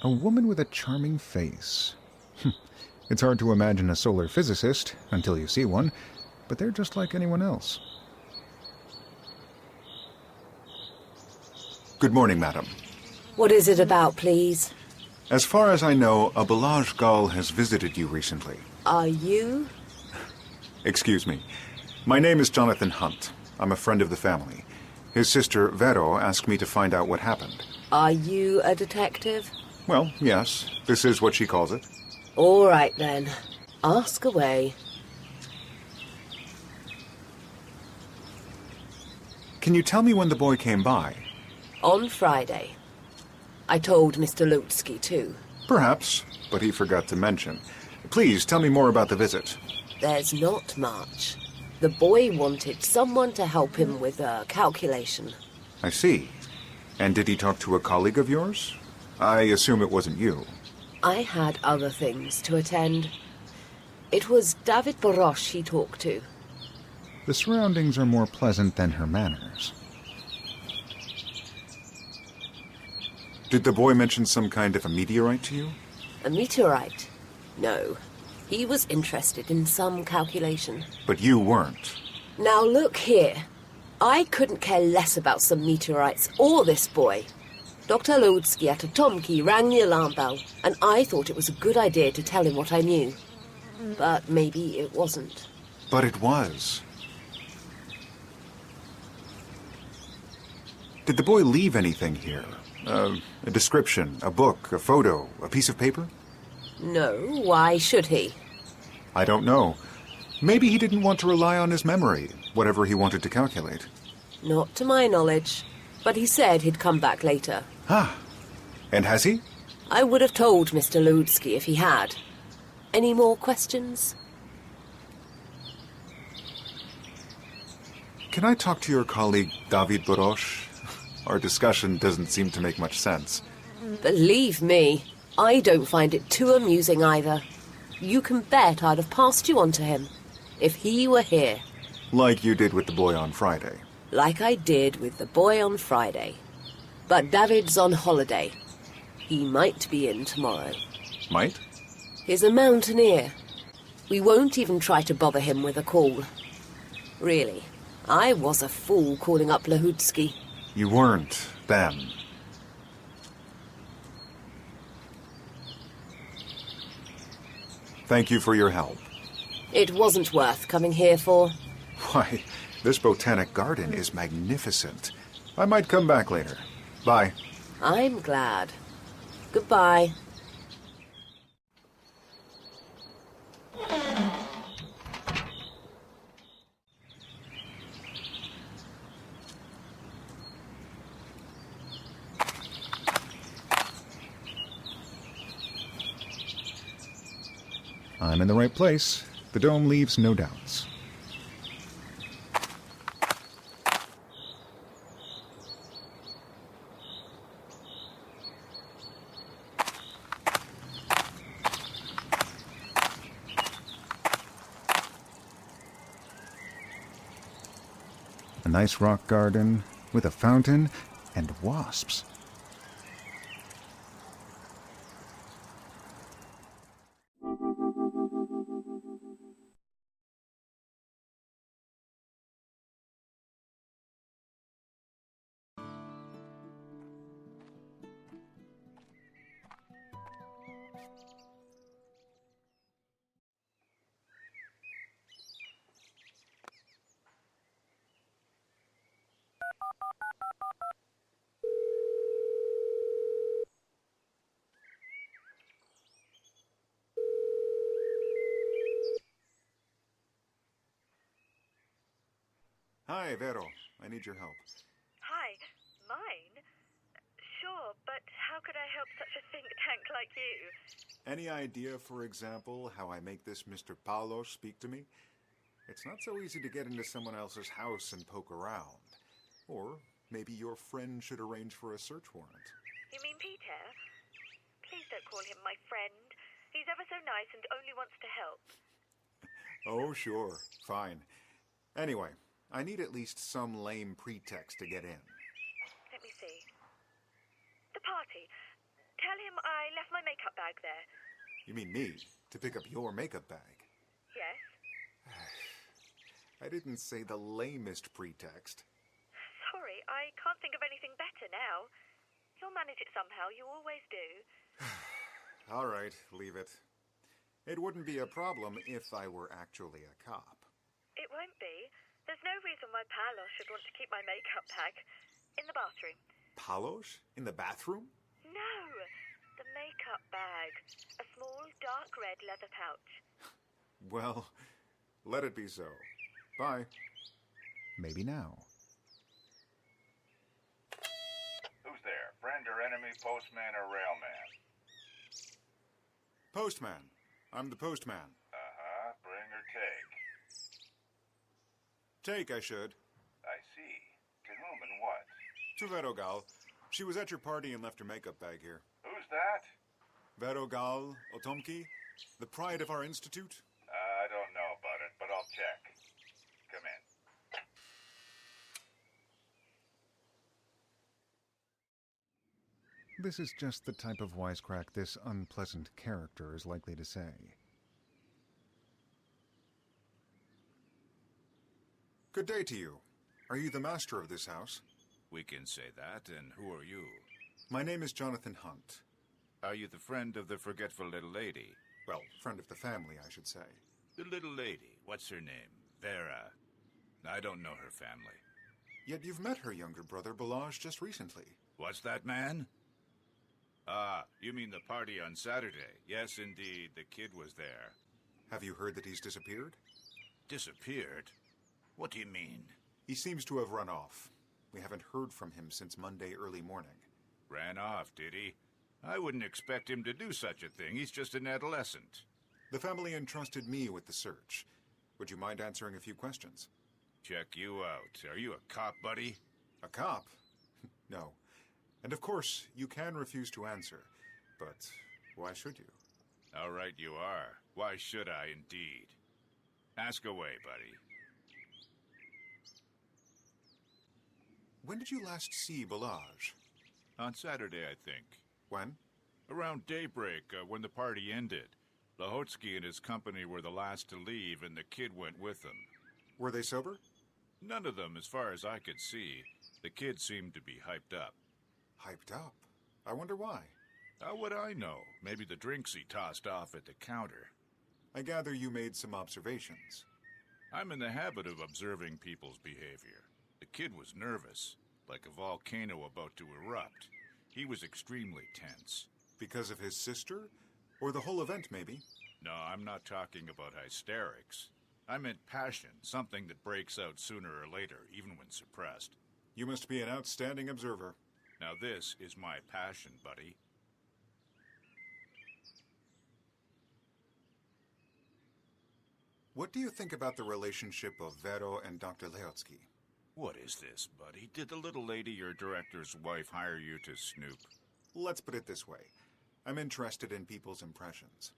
A woman with a charming face. It's hard to imagine a solar physicist until you see one, but they're just like anyone else. Good morning, madam. What is it about, please? As far as I know, a Balaj Gal has visited you recently. Are you? Excuse me. My name is Jonathan Hunt. I'm a friend of the family. His sister, Vero, asked me to find out what happened. Are you a detective? Well, yes. This is what she calls it. All right, then. Ask away. Can you tell me when the boy came by? On Friday. I told Mr. Lutsky, too. Perhaps, but he forgot to mention. Please, tell me more about the visit. There's not much. The boy wanted someone to help him with a calculation. I see. And did he talk to a colleague of yours? I assume it wasn't you. I had other things to attend. It was David Borosh he talked to. The surroundings are more pleasant than her manners. Did the boy mention some kind of a meteorite to you? A meteorite? No. He was interested in some calculation. But you weren't. Now look here. I couldn't care less about some meteorites or this boy. Dr. Lutsky at Atomki rang the alarm bell, and I thought it was a good idea to tell him what I knew. But maybe it wasn't. But it was. Did the boy leave anything here? A description, a book, a photo, a piece of paper? No, why should he? I don't know. Maybe he didn't want to rely on his memory, whatever he wanted to calculate. Not to my knowledge, but he said he'd come back later. Ah, and has he? I would have told Mr. Lutsky if he had. Any more questions? Can I talk to your colleague, David Borosh? Our discussion doesn't seem to make much sense. Believe me, I don't find it too amusing either. You can bet I'd have passed you on to him, if he were here. Like you did with the boy on Friday. Like I did with the boy on Friday. But David's on holiday. He might be in tomorrow. Might? He's a mountaineer. We won't even try to bother him with a call. Really, I was a fool calling up Lahutsky. You weren't, then. Thank you for your help. It wasn't worth coming here for. Why, this botanic garden is magnificent. I might come back later. Bye. I'm glad. Goodbye. I'm in the right place. The dome leaves no doubts. A nice rock garden with a fountain and wasps. Hi, Vero. I need your help. Hi. Mine? Sure, but how could I help such a think tank like you? Any idea, for example, how I make this Mr. Paolo speak to me? It's not so easy to get into someone else's house and poke around. Or maybe your friend should arrange for a search warrant. You mean Peter? Please don't call him my friend. He's ever so nice and only wants to help. Oh, sure. Fine. Anyway, I need at least some lame pretext to get in. Let me see. The party. Tell him I left my makeup bag there. You mean me, to pick up your makeup bag? Yes? I didn't say the lamest pretext. Sorry, I can't think of anything better now. You'll manage it somehow, you always do. All right, leave it. It wouldn't be a problem if I were actually a cop. It won't be. There's no reason why Palos should want to keep my makeup bag. In the bathroom. Palos? In the bathroom? No, the makeup bag. A small, dark red leather pouch. Well, let it be so. Bye. Maybe now. Who's there? Friend or enemy, postman or railman? Postman. I'm the postman. Uh-huh. Bring or take? Take, I should. I see. To whom and what? To Verogal. She was at your party and left her makeup bag here. Who's that? Verogal Otomki, the pride of our institute. I don't know about it, but I'll check. Come in. This is just the type of wisecrack this unpleasant character is likely to say. Good day to you. Are you the master of this house? We can say that, and who are you? My name is Jonathan Hunt. Are you the friend of the forgetful little lady? Well, friend of the family, I should say. The little lady, what's her name? Vera. I don't know her family. Yet you've met her younger brother, Balazs, just recently. What's that, man? Ah, you mean the party on Saturday. Yes, indeed, the kid was there. Have you heard that he's disappeared? Disappeared? What do you mean? He seems to have run off. We haven't heard from him since Monday early morning. Ran off, did he? I wouldn't expect him to do such a thing. He's just an adolescent. The family entrusted me with the search. Would you mind answering a few questions? Check you out. Are you a cop, buddy? A cop? No. And of course, you can refuse to answer. But why should you? All right, you are. Why should I, indeed? Ask away, buddy. When did you last see Balazs? On Saturday, I think. When? Around daybreak, when the party ended. Lahotsky and his company were the last to leave, and the kid went with them. Were they sober? None of them, as far as I could see. The kid seemed to be hyped up. Hyped up? I wonder why. How would I know? Maybe the drinks he tossed off at the counter. I gather you made some observations. I'm in the habit of observing people's behavior. The kid was nervous, like a volcano about to erupt. He was extremely tense. Because of his sister? Or the whole event, maybe? No, I'm not talking about hysterics. I meant passion, something that breaks out sooner or later, even when suppressed. You must be an outstanding observer. Now this is my passion, buddy. What do you think about the relationship of Vero and Dr. Leotsky? What is this, buddy? Did the little lady, your director's wife, hire you to snoop? Let's put it this way. I'm interested in people's impressions.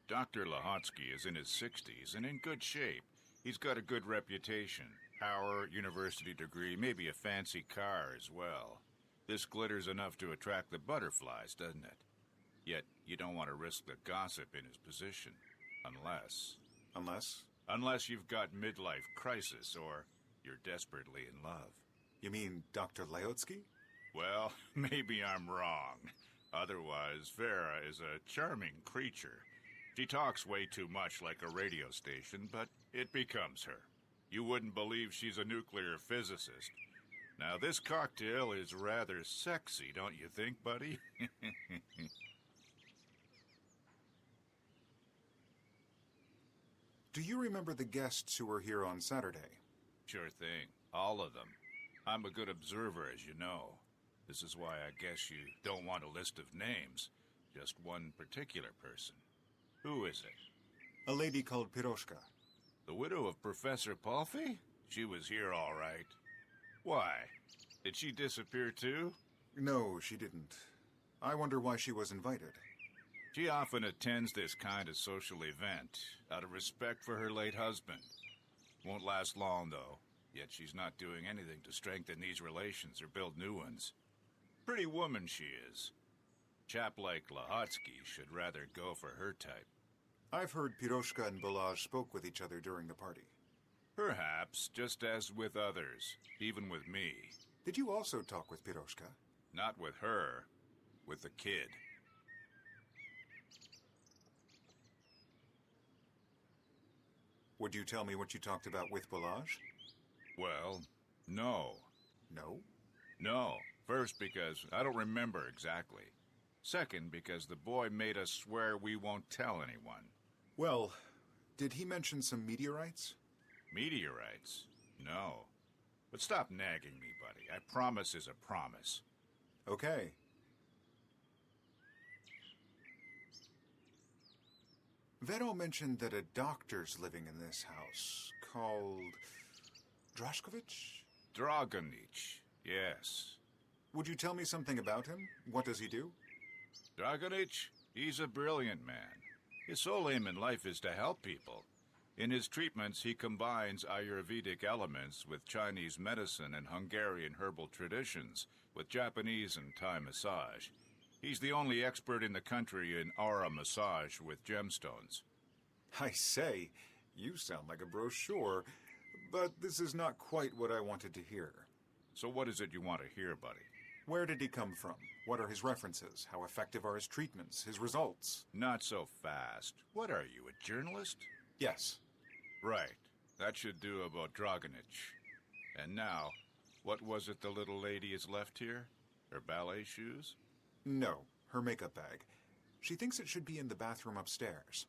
Dr. Lahotsky is in his 60s and in good shape. He's got a good reputation. Power, university degree, maybe a fancy car as well. This glitters enough to attract the butterflies, doesn't it? Yet you don't want to risk the gossip in his position. Unless... Unless you've got midlife crisis or you're desperately in love. You mean Dr. Leotsky? Well, maybe I'm wrong. Otherwise, Vera is a charming creature. She talks way too much like a radio station, but it becomes her. You wouldn't believe she's a nuclear physicist. Now, this cocktail is rather sexy, don't you think, buddy? Do you remember the guests who were here on Saturday? Sure thing. All of them. I'm a good observer, as you know. This is why I guess you don't want a list of names. Just one particular person. Who is it? A lady called Piroshka. The widow of Professor Palfy? She was here all right. Why? Did she disappear too? No, she didn't. I wonder why she was invited. She often attends this kind of social event, out of respect for her late husband. Won't last long, though. Yet she's not doing anything to strengthen these relations or build new ones. Pretty woman she is. Chap like Lahotsky should rather go for her type. I've heard Piroshka and Balazs spoke with each other during the party. Perhaps, just as with others, even with me. Did you also talk with Piroshka? Not with her, with the kid. Would you tell me what you talked about with Balazs? Well, no. No? No. First, because I don't remember exactly. Second, because the boy made us swear we won't tell anyone. Well, did he mention some meteorites? Meteorites? No. But stop nagging me, buddy. A promise is a promise. Okay. Vero mentioned that a doctor's living in this house, called Drashkovich? Dragonich, yes. Would you tell me something about him? What does he do? Dragonich? He's a brilliant man. His sole aim in life is to help people. In his treatments, he combines Ayurvedic elements with Chinese medicine and Hungarian herbal traditions, with Japanese and Thai massage. He's the only expert in the country in aura massage with gemstones. I say, you sound like a brochure, but this is not quite what I wanted to hear. So what is it you want to hear, buddy? Where did he come from? What are his references? How effective are his treatments, his results? Not so fast. What are you, a journalist? Yes. Right. That should do about Dragonich. And now, what was it the little lady has left here? Her ballet shoes? No, her makeup bag. She thinks it should be in the bathroom upstairs.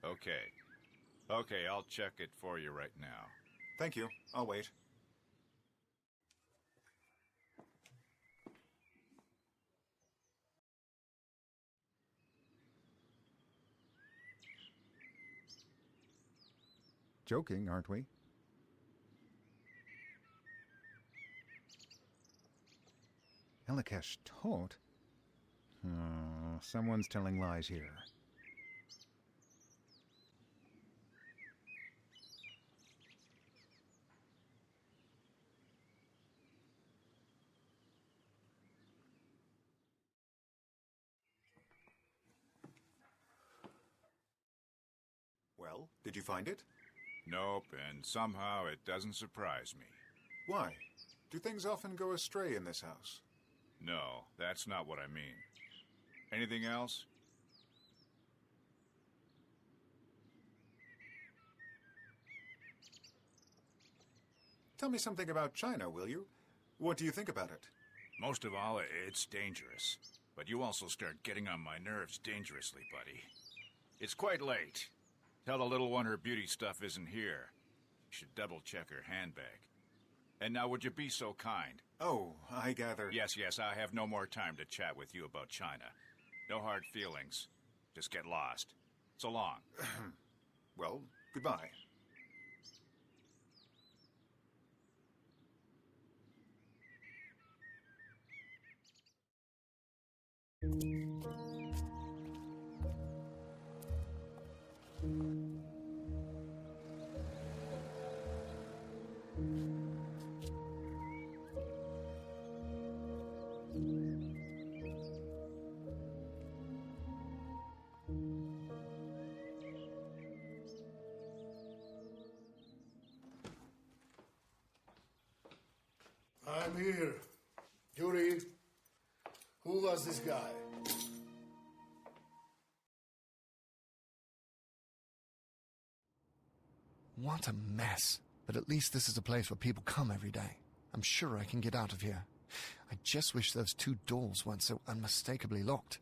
Okay. Okay, I'll check it for you right now. Thank you. I'll wait. Joking, aren't we? Elikesh taught? Oh, someone's telling lies here. Well, did you find it? Nope, and somehow it doesn't surprise me. Why? Do things often go astray in this house? No, that's not what I mean. Anything else? Tell me something about China, will you? What do you think about it? Most of all, it's dangerous. But you also start getting on my nerves dangerously, buddy. It's quite late. Tell the little one her beauty stuff isn't here. You should double-check her handbag. And now would you be so kind? Oh, I gather... Yes, I have no more time to chat with you about China. No hard feelings. Just get lost. So long. Well, goodbye. I'm here. Yuri, who was this guy? What a mess. But at least this is a place where people come every day. I'm sure I can get out of here. I just wish those two doors weren't so unmistakably locked.